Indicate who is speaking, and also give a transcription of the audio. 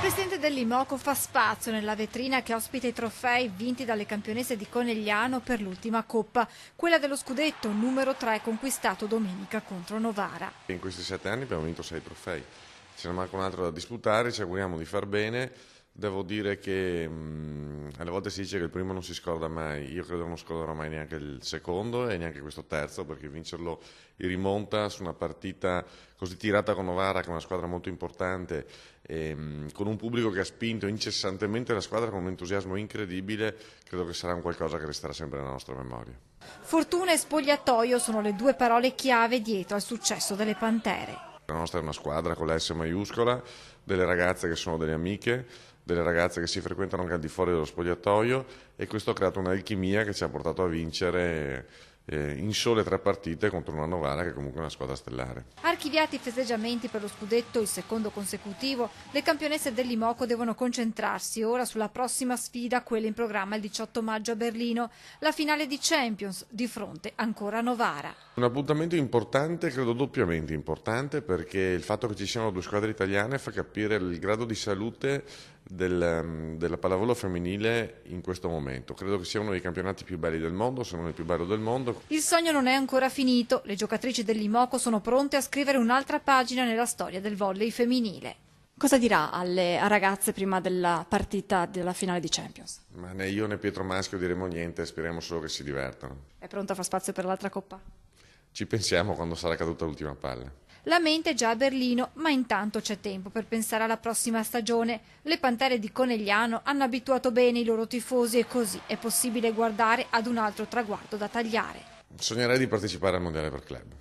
Speaker 1: presidente dell'Imoco fa spazio nella vetrina che ospita i trofei vinti dalle campionesse di Conegliano per l'ultima coppa, quella dello scudetto numero 3 conquistato domenica contro Novara.
Speaker 2: In questi 7 anni abbiamo vinto 6 trofei, ce ne manca un altro da disputare, ci auguriamo di far bene. Devo dire che alle volte si dice che il primo non si scorda mai, io credo che non scorderò mai neanche il secondo e neanche questo terzo, perché vincerlo in rimonta su una partita così tirata con Novara, che è una squadra molto importante, con un pubblico che ha spinto incessantemente la squadra con un entusiasmo incredibile, credo che sarà un qualcosa che resterà sempre nella nostra memoria.
Speaker 1: Fortuna e spogliatoio sono le due parole chiave dietro al successo delle Pantere.
Speaker 2: La nostra è una squadra con la S maiuscola, delle ragazze che sono delle amiche, delle ragazze che si frequentano anche al di fuori dello spogliatoio, e questo ha creato un'alchimia che ci ha portato a vincere in sole 3 partite contro una Novara che comunque è una squadra stellare.
Speaker 1: Archiviati i festeggiamenti per lo scudetto, il secondo consecutivo, le campionesse dell'Imoco devono concentrarsi ora sulla prossima sfida, quella in programma il 18 maggio a Berlino, la finale di Champions, di fronte ancora a Novara.
Speaker 2: Un appuntamento importante, credo doppiamente importante, perché il fatto che ci siano 2 squadre italiane fa capire il grado di salute della pallavolo femminile in questo momento. Credo che sia uno dei campionati più belli del mondo, se non il più bello del mondo.
Speaker 1: Il sogno non è ancora finito, le giocatrici dell'Imoco sono pronte a scrivere un'altra pagina nella storia del volley femminile.
Speaker 3: Cosa dirà alle ragazze prima della partita della finale di Champions?
Speaker 2: Ma né io né Pietro Maschio diremo niente, speriamo solo che si divertano.
Speaker 3: È pronta a far spazio per l'altra coppa?
Speaker 2: Ci pensiamo quando sarà caduta l'ultima palla.
Speaker 1: La mente è già a Berlino, ma intanto c'è tempo per pensare alla prossima stagione. Le Pantere di Conegliano hanno abituato bene i loro tifosi e così è possibile guardare ad un altro traguardo da tagliare.
Speaker 2: Sognerei di partecipare al Mondiale per club.